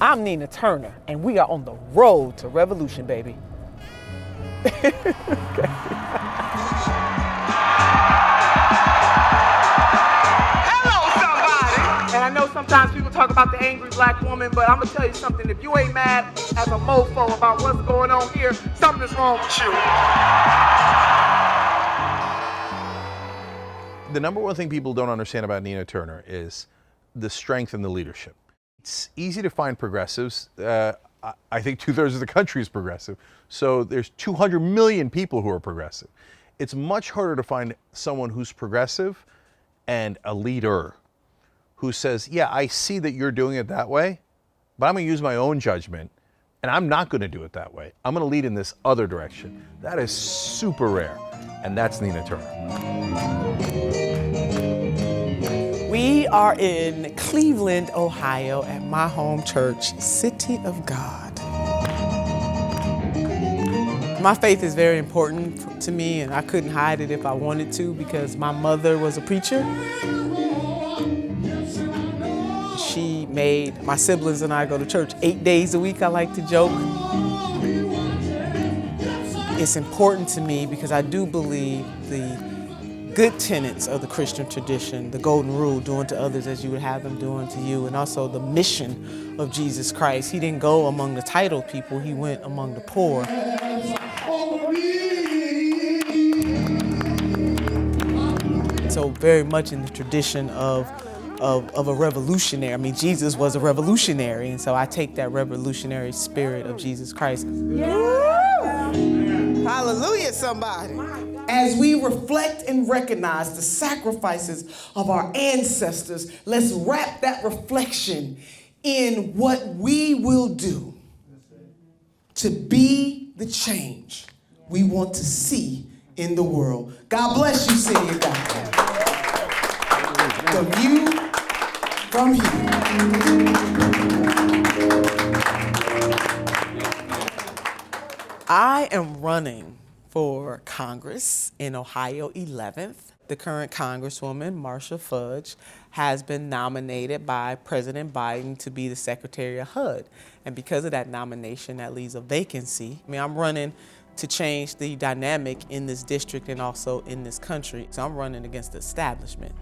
I'm Nina Turner, and we are on the road to revolution, baby. And I know sometimes people talk about the angry black woman, but I'm gonna tell you something. If you ain't mad as a mofo about what's going on here, something's wrong with you. The number one thing people don't understand about Nina Turner is the strength and the leadership. It's easy to find progressives. I think 2/3 of the country is progressive. So there's 200 million people who are progressive. It's much harder to find someone who's progressive and a leader who says, yeah, I see that you're doing it that way, but I'm gonna use my own judgment and I'm not gonna do it that way. I'm gonna lead in this other direction. That is super rare, and that's Nina Turner. We are in Cleveland, Ohio, at my home church, City of God. My faith is very important to me, and I couldn't hide it if I wanted to because my mother was a preacher. She made my siblings and I go to church 8 days a week, I like to joke. It's important to me because I do believe the good tenets of the Christian tradition, the golden rule, doing to others as you would have them doing to you, and also the mission of Jesus Christ. He didn't go among the titled people, he went among the poor. So very much in the tradition of a revolutionary. I mean, Jesus was a revolutionary, and so I take that revolutionary spirit of Jesus Christ. Yeah. Hallelujah, somebody. As we reflect and recognize the sacrifices of our ancestors, let's wrap that reflection in what we will do to be the change we want to see in the world. God bless you, City of God. The view from here. I am running for Congress in Ohio 11th. The current Congresswoman, Marcia Fudge, has been nominated by President Biden to be the Secretary of HUD. And because of that nomination, that leaves a vacancy. I mean, I'm running to change the dynamic in this district and also in this country. So I'm running against the establishment.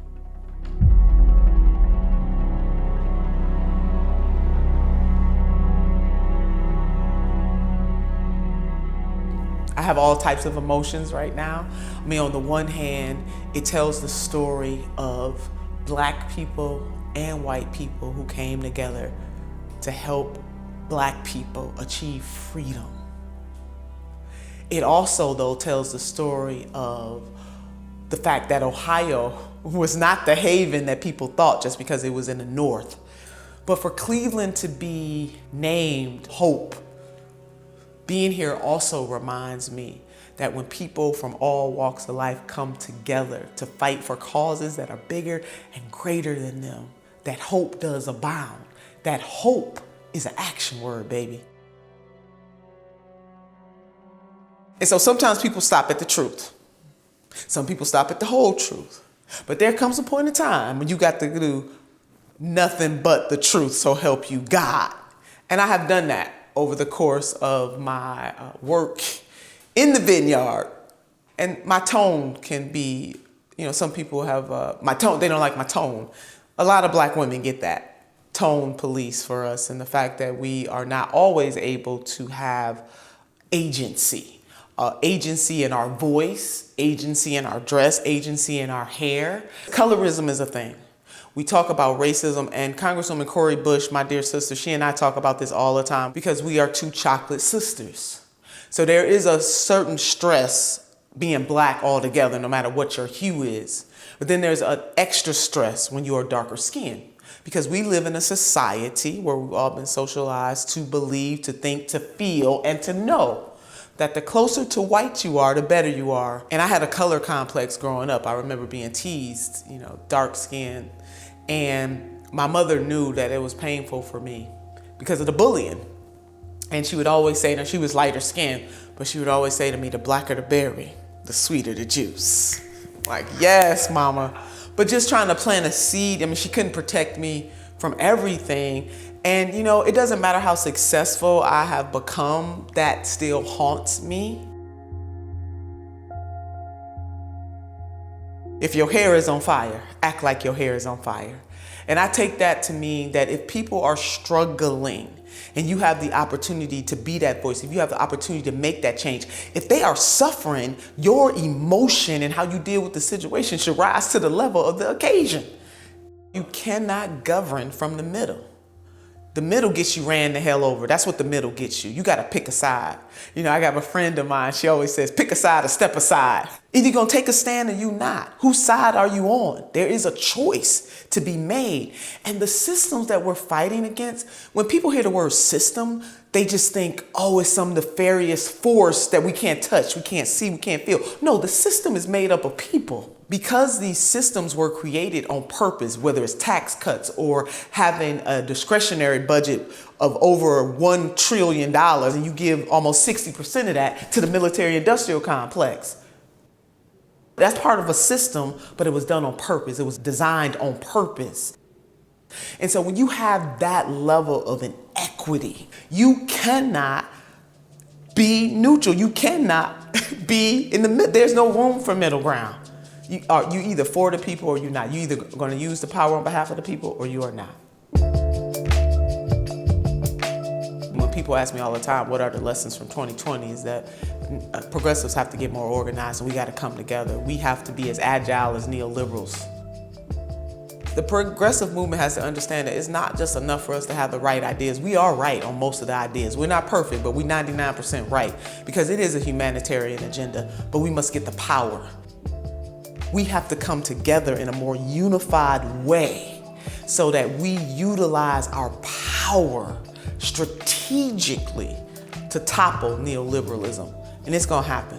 I have all types of emotions right now. I mean, on the one hand, it tells the story of Black people and white people who came together to help Black people achieve freedom. It also, though, tells the story of the fact that Ohio was not the haven that people thought just because it was in the North. But for Cleveland to be named Hope, being here also reminds me that when people from all walks of life come together to fight for causes that are bigger and greater than them, that hope does abound. That hope is an action word, baby. And so sometimes people stop at the truth. Some people stop at the whole truth. But there comes a point in time when you got to do nothing but the truth, so help you God. And I have done that over the course of my work in the vineyard. And my tone can be, some people have my tone, they don't like my tone. A lot of Black women get that tone police for us, and the fact that we are not always able to have agency. Agency in our voice, agency in our dress, agency in our hair. Colorism is a thing. We talk about racism, and Congresswoman Cori Bush, my dear sister, she and I talk about this all the time because we are two chocolate sisters. So there is a certain stress being Black altogether, no matter what your hue is. But then there's an extra stress when you are darker skinned, because we live in a society where we've all been socialized to believe, to think, to feel, and to know that the closer to white you are, the better you are. And I had a color complex growing up. I remember being teased, dark skinned. And my mother knew that it was painful for me because of the bullying. And she would always say, she was lighter skinned, but she would always say to me, the blacker the berry, the sweeter the juice. Like, yes, mama. But just trying to plant a seed. I mean, she couldn't protect me from everything. And you know, it doesn't matter how successful I have become, that still haunts me. If your hair is on fire, act like your hair is on fire. And I take that to mean that if people are struggling and you have the opportunity to be that voice, if you have the opportunity to make that change, if they are suffering, your emotion and how you deal with the situation should rise to the level of the occasion. You cannot govern from the middle. The middle gets you ran the hell over. That's what the middle gets you. You got to pick a side. You know, I got a friend of mine. She always says, pick a side or step aside. Either you're going to take a stand or you not. Whose side are you on? There is a choice to be made. And the systems that we're fighting against, when people hear the word system, they just think, oh, it's some nefarious force that we can't touch, we can't see, we can't feel. No, the system is made up of people. Because these systems were created on purpose, whether it's tax cuts or having a discretionary budget of over $1 trillion, and you give almost 60% of that to the military-industrial complex. That's part of a system, but it was done on purpose. It was designed on purpose. And so when you have that level of inequity, you cannot be neutral. You cannot be in the middle. There's no room for middle ground. You either for the people or you're not. You either going to use the power on behalf of the people or you are not. When people ask me all the time, what are the lessons from 2020, is that progressives have to get more organized and we got to come together. We have to be as agile as neoliberals. The progressive movement has to understand that it's not just enough for us to have the right ideas. We are right on most of the ideas. We're not perfect, but we're 99% right because it is a humanitarian agenda, but we must get the power. We have to come together in a more unified way so that we utilize our power strategically to topple neoliberalism. And it's gonna happen.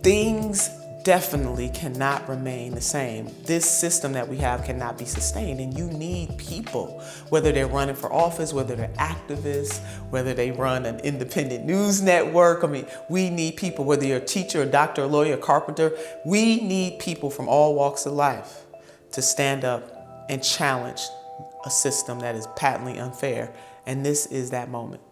Things definitely cannot remain the same. This system that we have cannot be sustained, and you need people, whether they're running for office, whether they're activists, whether they run an independent news network. I mean, we need people, whether you're a teacher, a doctor, a lawyer, a carpenter, we need people from all walks of life to stand up and challenge a system that is patently unfair. And this is that moment.